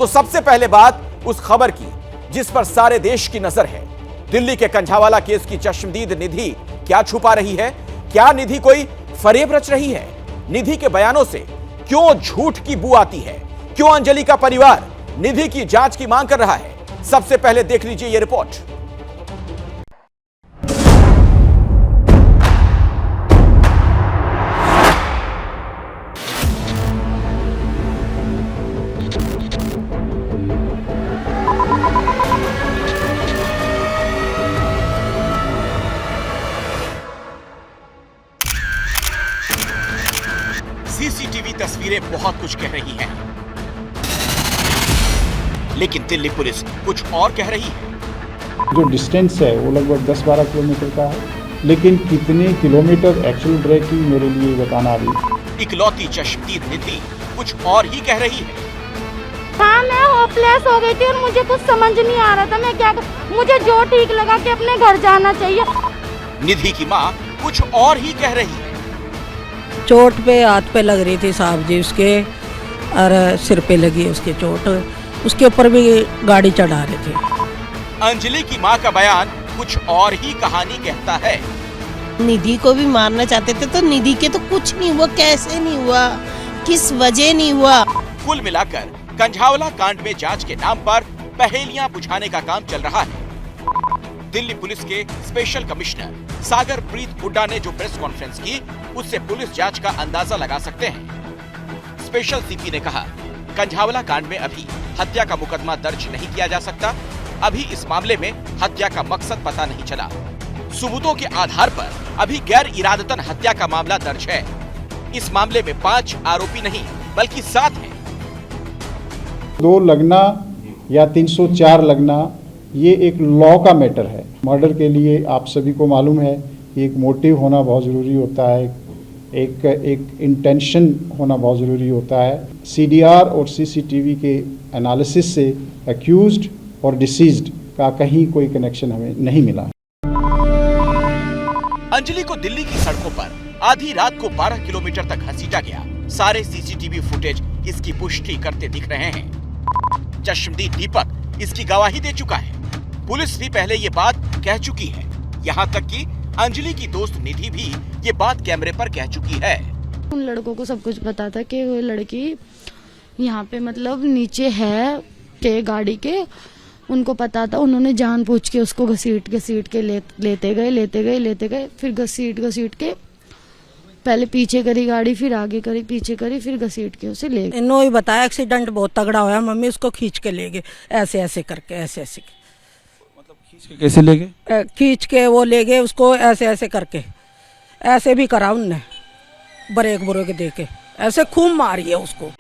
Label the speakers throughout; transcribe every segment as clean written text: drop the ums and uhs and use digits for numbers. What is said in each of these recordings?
Speaker 1: तो सबसे पहले बात उस खबर की जिस पर सारे देश की नजर है। दिल्ली के कंझावाला केस की चश्मदीद निधि क्या छुपा रही है? क्या निधि कोई फरेब रच रही है? निधि के बयानों से क्यों झूठ की बू आती है? क्यों अंजलि का परिवार निधि की जांच की मांग कर रहा है? सबसे पहले देख लीजिए यह रिपोर्ट। सीसीटीवी तस्वीरें बहुत कुछ कह रही हैं, लेकिन दिल्ली पुलिस कुछ और कह रही है।
Speaker 2: जो डिस्टेंस है वो लगभग 10-12 किलोमीटर का है, लेकिन कितने किलोमीटर एक्चुअल ट्रैकिंग मेरे लिए बताना अभी।
Speaker 1: इकलौती चश्मदीद निधि कुछ और ही कह रही है।
Speaker 3: हाँ, मैं होपलेस हो गई थी और मुझे कुछ समझ नहीं आ रहा था मैं क्या मुझे जो ठीक लगा कि अपने घर जाना चाहिए।
Speaker 1: निधि की माँ कुछ और ही कह रही है।
Speaker 4: चोट पे हाथ पे लग रही थी साहब जी उसके, और सिर पे लगी उसके चोट, उसके ऊपर भी गाड़ी चढ़ा रहे थे।
Speaker 1: अंजलि की मां का बयान कुछ और ही कहानी कहता है।
Speaker 5: निधि को भी मारना चाहते थे तो निधि के तो कुछ नहीं हुआ, कैसे नहीं हुआ, किस वजह नहीं हुआ।
Speaker 1: कुल मिलाकर कंझावला कांड में जांच के नाम पर पहेलियां बुझाने का काम चल रहा है। दिल्ली पुलिस के स्पेशल कमिश्नर सागर प्रीत हुड्डा ने जो प्रेस कॉन्फ्रेंस की, उससे पुलिस जांच का अंदाजा लगा सकते हैं। स्पेशल सीपी ने कहा, कंझावला कांड में अभी हत्या का मुकदमा दर्ज नहीं किया जा सकता। अभी इस मामले में हत्या का मकसद पता नहीं चला। सबूतों के आधार पर अभी गैर इरादतन हत्या का मामला दर्ज है। इस मामले में 5 आरोपी नहीं बल्कि 7 हैं।
Speaker 2: 2 लगना या 304 लगना ये एक लॉ का मैटर है। मर्डर के लिए आप सभी को मालूम है कि एक मोटिव होना बहुत ज़रूरी होता है, एक इंटेंशन होना बहुत ज़रूरी होता है। सीडीआर और सीसीटीवी के एनालिसिस से एक्यूज्ड और डिसीज्ड का कहीं कोई कनेक्शन हमें नहीं मिला।
Speaker 1: अंजलि को दिल्ली की सड़कों पर आधी रात को 12 किलोमीटर तक घसीटा गया। सारे सीसीटीवी फुटेज इसकी पुष्टि करते दिख रहे हैं। चश्मदीद दीपक इसकी गवाही दे चुका है। पुलिस भी पहले ये बात कह चुकी है। यहाँ तक कि अंजलि की दोस्त निधि भी ये बात कैमरे पर कह चुकी है।
Speaker 3: उन लड़कों को सब कुछ पता था कि वो लड़की यहाँ पे मतलब नीचे है के गाड़ी के, उनको पता था। उन्होंने जानबूझ के उसको घसीट के लेते गए, फिर घसीट के पहले पीछे करी गाड़ी, फिर आगे करी, पीछे करी, फिर घसीट के उसे ले गए।
Speaker 4: इन्होंने ही बताया एक्सीडेंट बहुत तगड़ा हुआ, मम्मी उसको खींच के ले गए, ऐसे करके, ऐसे
Speaker 6: मतलब खींच के कैसे ले गए?
Speaker 4: खींच के वो ले गए उसको, ऐसे करके, ऐसे भी करा उनने, ब्रेक दे के ऐसे खूब मारी है उसको।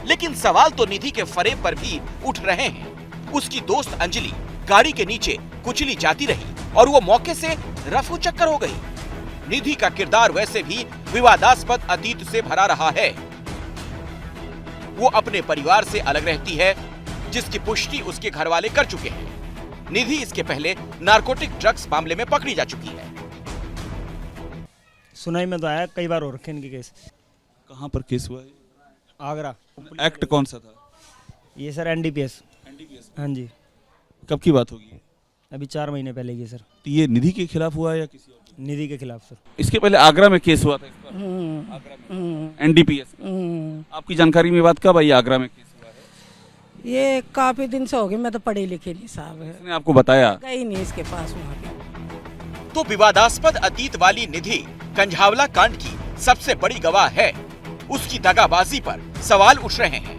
Speaker 1: लेकिन सवाल तो निधि के फरेब पर भी उठ रहे हैं। उसकी दोस्त अंजलि गाड़ी के नीचे कुचली जाती रही और वो मौके से रफू चक्कर हो गई। निधि का किरदार वैसे भी विवादास्पद अतीत से भरा रहा है। वो अपने परिवार से अलग रहती है, जिसकी पुष्टि उसके घर वाले कर चुके हैं। निधि इसके पहले नारकोटिक ड्रग्स मामले में पकड़ी जा चुकी है।
Speaker 7: सुनाई में तो आया कई बार हो रखे इनके केस।
Speaker 6: कहाँ पर केस हुआ है?
Speaker 7: आगरा।
Speaker 6: एक्ट कौन सा था?
Speaker 7: ये सर एनडीपीएस। हाँ जी।
Speaker 6: कब की बात होगी?
Speaker 7: अभी 4 महीने पहले की सर।
Speaker 6: तो ये निधि के खिलाफ हुआ है या किसी और?
Speaker 7: निधि के खिलाफ सर।
Speaker 6: इसके पहले आगरा में केस हुआ था इसका? आगरा में एनडीपीएस। आपकी जानकारी में बात कब आई आगरा में केस हुआ है?
Speaker 4: ये काफी दिन से हो गए, मैं तो पढ़ी लिखी नहीं साहब है।
Speaker 6: इसने आपको बताया?
Speaker 4: गई नहीं इसके पास वहाँ पे।
Speaker 1: तो विवादास्पद अतीत वाली निधि कंझावला कांड की सबसे बड़ी गवाह है। उसकी दगाबाजी पर सवाल उठ रहे हैं।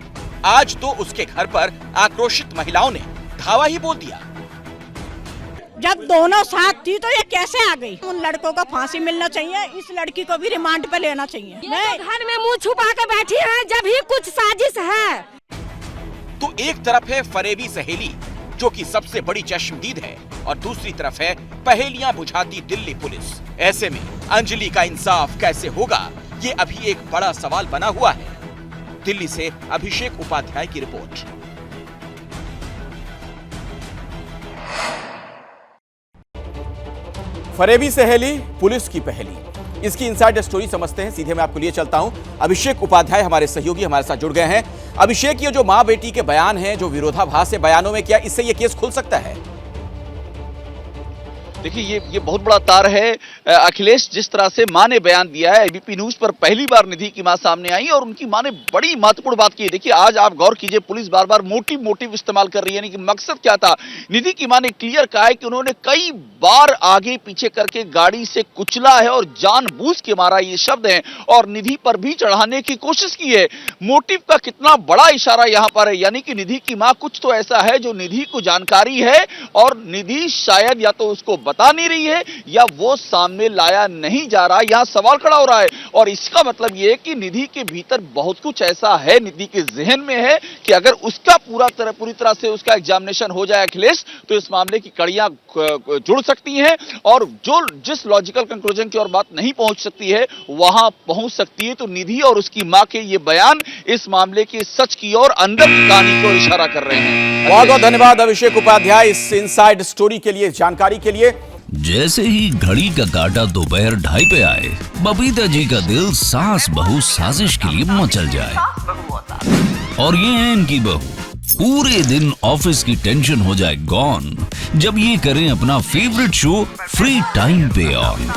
Speaker 1: आज तो उसके घर पर आक्रोशित महिलाओं ने धावा ही बोल दिया।
Speaker 8: जब दोनों साथ थी तो ये कैसे आ गई? उन लड़कों को फांसी मिलना चाहिए, इस लड़की को भी रिमांड पे लेना चाहिए।
Speaker 3: मैं घर में मुंह छुपा के बैठी है, जब ही कुछ साजिश है।
Speaker 1: तो एक तरफ है फरेबी सहेली जो कि सबसे बड़ी चश्मदीद है, और दूसरी तरफ है पहेलियां बुझाती दिल्ली पुलिस। ऐसे में अंजलि का इंसाफ कैसे होगा, ये अभी एक बड़ा सवाल बना हुआ है। दिल्ली से अभिषेक उपाध्याय की रिपोर्ट। फरेबी सहेली, पुलिस की पहेली, इसकी इनसाइड स्टोरी समझते हैं। सीधे मैं आपको लिए चलता हूं। अभिषेक उपाध्याय हमारे सहयोगी हमारे साथ जुड़ गए हैं। अभिषेक, ये जो मां बेटी के बयान हैं, जो विरोधाभास है बयानों में, क्या इससे ये केस खुल सकता है?
Speaker 9: देखिए ये बहुत बड़ा तार है। अखिलेश, जिस तरह से मां ने बयान दिया है, एबीपी न्यूज पर पहली बार निधि की मां सामने आई और उनकी मां ने बड़ी महत्वपूर्ण बात की है। देखिए आज आप गौर कीजिए, पुलिस बार बार मोटिव इस्तेमाल कर रही है, यानी कि मकसद क्या था। निधि की मां ने क्लियर कहा है कि उन्होंने कई बार आगे पीछे करके गाड़ी से कुचला है और जानबूझ के मारा, ये शब्द है, और निधि पर भी चढ़ाने की कोशिश की है। मोटिव का कितना बड़ा इशारा यहां पर है, यानी कि निधि की मां कुछ तो ऐसा है जो निधि को जानकारी है और निधि शायद या तो उसको बता नहीं रही है या वो सामने लाया नहीं जा रहा। यहां सवाल खड़ा हो रहा है और इसका मतलब यह है कि निधि के भीतर बहुत कुछ ऐसा है, निधि के जहन में है कि अगर उसका पूरी तरह से उसका एग्जामिनेशन हो जाए अखिलेश, तो इस मामले की कड़ियां जुड़ सकती हैं और जिस लॉजिकल कंक्लूजन की ओर बात नहीं पहुंच सकती है वहां पहुंच सकती है। तो निधि और उसकी मां के ये बयान इस मामले के सच की और अंदर की कहानी को इशारा कर रहे हैं।
Speaker 1: बहुत बहुत धन्यवाद अभिषेक उपाध्याय इस इनसाइड स्टोरी के लिए, जानकारी के लिए।
Speaker 10: जैसे ही घड़ी का काटा दोपहर 2:30 पे आए, बबीता जी का दिल सास बहू साजिश के लिए मचल जाए। और ये है इनकी बहू, पूरे दिन ऑफिस की टेंशन हो जाए गॉन जब ये करें अपना फेवरेट शो फ्री टाइम पे ऑन।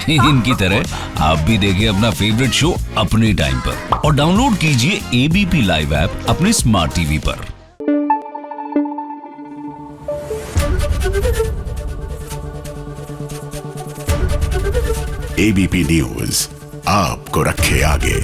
Speaker 10: इनकी तरह आप भी देखिए अपना फेवरेट शो अपने टाइम पर और डाउनलोड कीजिए एबीपी लाइव ऐप अपने स्मार्ट टीवी पर।
Speaker 11: एबीपी न्यूज आपको रखे आगे।